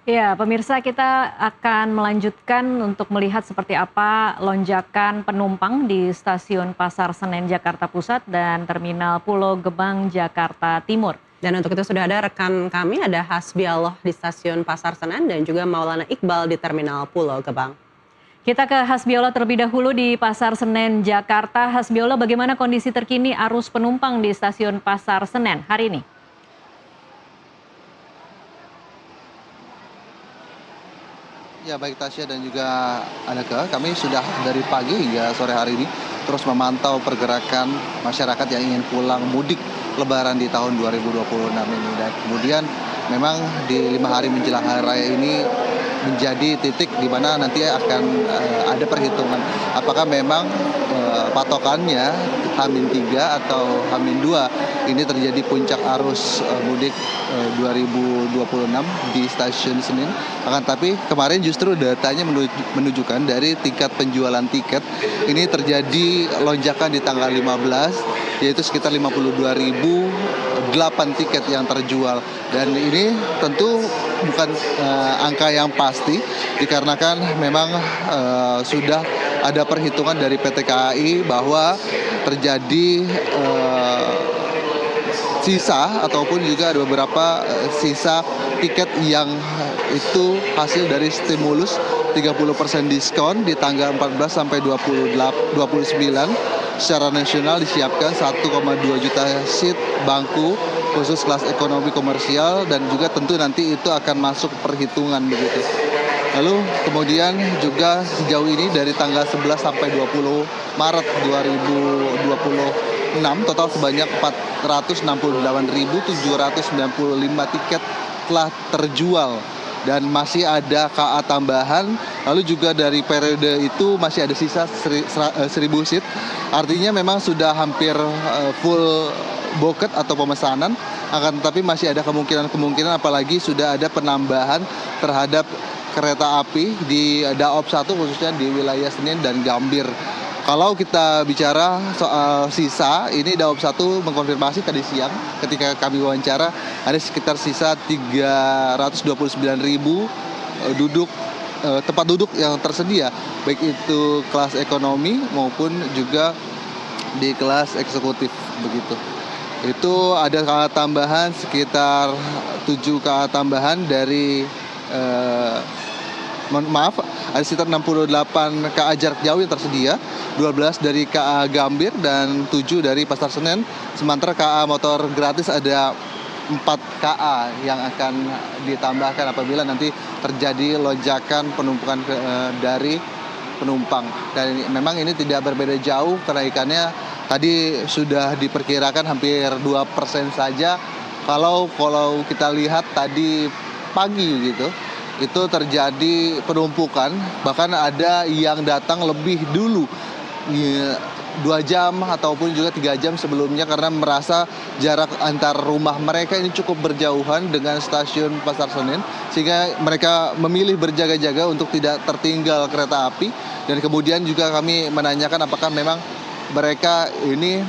Ya, pemirsa kita akan melanjutkan untuk melihat seperti apa lonjakan penumpang di Stasiun Pasar Senen Jakarta Pusat dan Terminal Pulau Gebang Jakarta Timur. Dan untuk itu sudah ada rekan kami, ada Hasbialloh di Stasiun Pasar Senen dan juga Maulana Iqbal di Terminal Pulau Gebang. Kita ke Hasbiollah terlebih dahulu di Pasar Senen Jakarta. Hasbiollah, bagaimana kondisi terkini arus penumpang di Stasiun Pasar Senen hari ini? Ya baik Tasya dan juga Aneka, kami sudah dari pagi hingga sore hari ini terus memantau pergerakan masyarakat yang ingin pulang mudik Lebaran di tahun 2026 ini. Dan kemudian memang di 5 hari menjelang hari raya ini menjadi titik di mana nanti akan ada perhitungan apakah memang patokannya H-3 atau H-2 ini terjadi puncak arus mudik 2026 di Stasiun Senen. Akan tapi kemarin justru datanya menunjukkan dari tingkat penjualan tiket ini terjadi lonjakan di tanggal 15, yaitu sekitar 52.008 tiket yang terjual. Dan ini tentu bukan angka yang pasti dikarenakan memang sudah ada perhitungan dari PT KAI bahwa terjadi sisa ataupun juga ada beberapa sisa tiket yang itu hasil dari stimulus 30% diskon di tanggal 14 sampai 29. Secara nasional disiapkan 1,2 juta seat bangku khusus kelas ekonomi komersial dan juga tentu nanti itu akan masuk perhitungan begitu. Lalu kemudian juga sejauh ini dari tanggal 11 sampai 20 Maret 2026 total sebanyak 468.795 tiket telah terjual dan masih ada KA tambahan. Lalu juga dari periode itu masih ada sisa 1.000 seat. Artinya memang sudah hampir full booked atau pemesanan, akan tetapi masih ada kemungkinan apalagi sudah ada penambahan terhadap kereta api di Daop 1 khususnya di wilayah Senen dan Gambir. Kalau kita bicara soal sisa, ini Daop 1 mengkonfirmasi tadi siang ketika kami wawancara ada sekitar sisa 329.000 tempat duduk yang tersedia, baik itu kelas ekonomi maupun juga di kelas eksekutif begitu. Itu ada KA tambahan sekitar 7 KA tambahan dari ada sekitar 68 KA jarak jauh yang tersedia, 12 dari KA Gambir dan 7 dari Pasar Senen. Sementara KA motor gratis ada 4 KA yang akan ditambahkan apabila nanti terjadi lonjakan penumpukan dari penumpang. Dan memang ini tidak berbeda jauh kenaikannya, tadi sudah diperkirakan hampir 2% saja. Kalau kita lihat tadi pagi gitu, itu terjadi penumpukan, bahkan ada yang datang lebih dulu 2 jam ataupun juga 3 jam sebelumnya karena merasa jarak antar rumah mereka ini cukup berjauhan dengan stasiun Pasar Senen, sehingga mereka memilih berjaga-jaga untuk tidak tertinggal kereta api. Dan kemudian juga kami menanyakan apakah memang mereka ini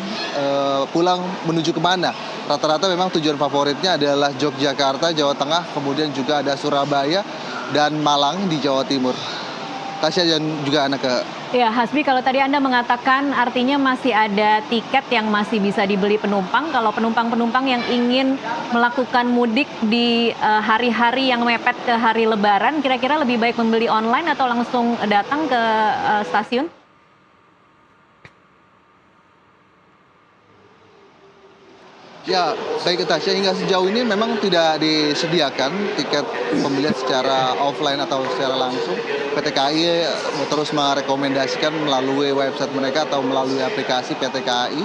pulang menuju kemana. Rata-rata memang tujuan favoritnya adalah Yogyakarta, Jawa Tengah, kemudian juga ada Surabaya dan Malang di Jawa Timur. Tasya dan juga Aneka. Ya, Hasbi, kalau tadi Anda mengatakan artinya masih ada tiket yang masih bisa dibeli penumpang. Kalau penumpang-penumpang yang ingin melakukan mudik di hari-hari yang mepet ke hari Lebaran, kira-kira lebih baik membeli online atau langsung datang ke stasiun? Ya, baik Tasya, hingga sejauh ini memang tidak disediakan tiket pembelian secara offline atau secara langsung. PT KAI terus merekomendasikan melalui website mereka atau melalui aplikasi PT KAI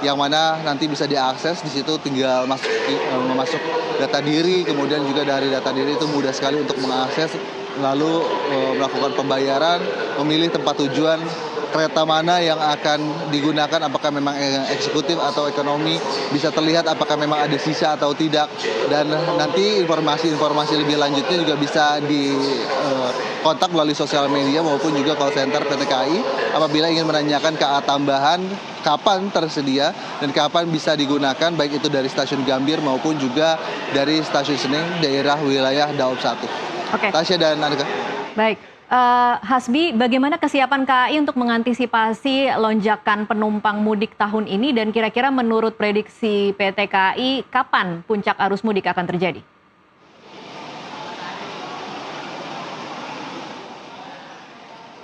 yang mana nanti bisa diakses. Di situ tinggal memasuk data diri, kemudian juga dari data diri itu mudah sekali untuk mengakses, lalu melakukan pembayaran, memilih tempat tujuan kereta mana yang akan digunakan, apakah memang eksekutif atau ekonomi, bisa terlihat apakah memang ada sisa atau tidak. Dan nanti informasi-informasi lebih lanjutnya juga bisa dikontak melalui sosial media maupun juga call center PT KAI apabila ingin menanyakan KA tambahan kapan tersedia dan kapan bisa digunakan, baik itu dari stasiun Gambir maupun juga dari stasiun Senen daerah wilayah Daop 1. Oke. Tasya dan Aneka. Baik, Hasbi, bagaimana kesiapan KAI untuk mengantisipasi lonjakan penumpang mudik tahun ini dan kira-kira menurut prediksi PT KAI kapan puncak arus mudik akan terjadi?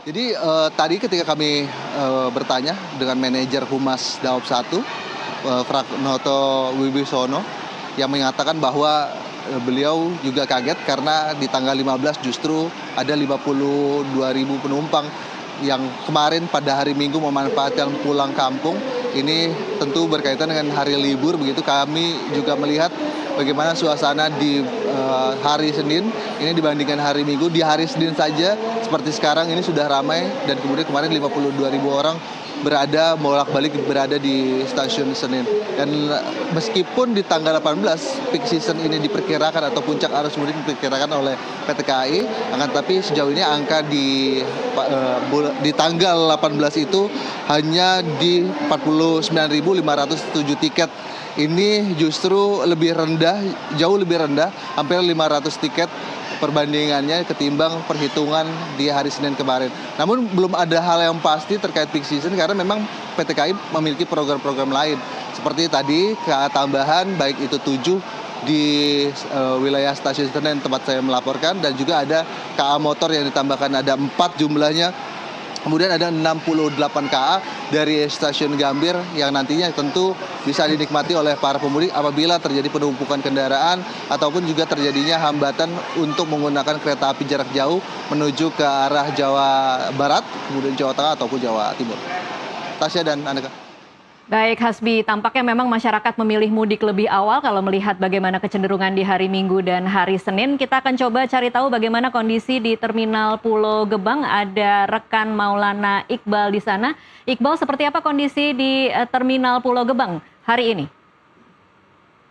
Jadi tadi ketika kami bertanya dengan manajer Humas Daob 1, Pranoto Wibisono, yang menyatakan bahwa beliau juga kaget karena di tanggal 15 justru ada 52.000 penumpang yang kemarin pada hari Minggu memanfaatkan pulang kampung. Ini tentu berkaitan dengan hari libur, begitu kami juga melihat bagaimana suasana di hari Senin ini dibandingkan hari Minggu. Di hari Senin saja seperti sekarang ini sudah ramai, dan kemudian kemarin 52.000 orang bolak-balik berada di stasiun Senen. Dan meskipun di tanggal 18 peak season ini diperkirakan atau puncak arus mudik diperkirakan oleh PT KAI, akan tapi sejauh ini angka di tanggal 18 itu hanya di 49.507 tiket. Ini justru lebih rendah, jauh lebih rendah, hampir 500 tiket perbandingannya ketimbang perhitungan di hari Senin kemarin. Namun belum ada hal yang pasti terkait peak season karena memang PT KAI memiliki program-program lain. Seperti tadi KA tambahan baik itu 7 di wilayah stasiun Senen tempat saya melaporkan, dan juga ada KA motor yang ditambahkan, ada 4 jumlahnya. Kemudian ada 68 KA dari stasiun Gambir yang nantinya tentu bisa dinikmati oleh para pemudik apabila terjadi penumpukan kendaraan ataupun juga terjadinya hambatan untuk menggunakan kereta api jarak jauh menuju ke arah Jawa Barat, kemudian Jawa Tengah ataupun Jawa Timur. Tasya dan Aneka. Baik, Hasbi, tampaknya memang masyarakat memilih mudik lebih awal kalau melihat bagaimana kecenderungan di hari Minggu dan hari Senin. Kita akan coba cari tahu bagaimana kondisi di Terminal Pulau Gebang. Ada rekan Maulana Iqbal di sana. Iqbal, seperti apa kondisi di Terminal Pulau Gebang hari ini?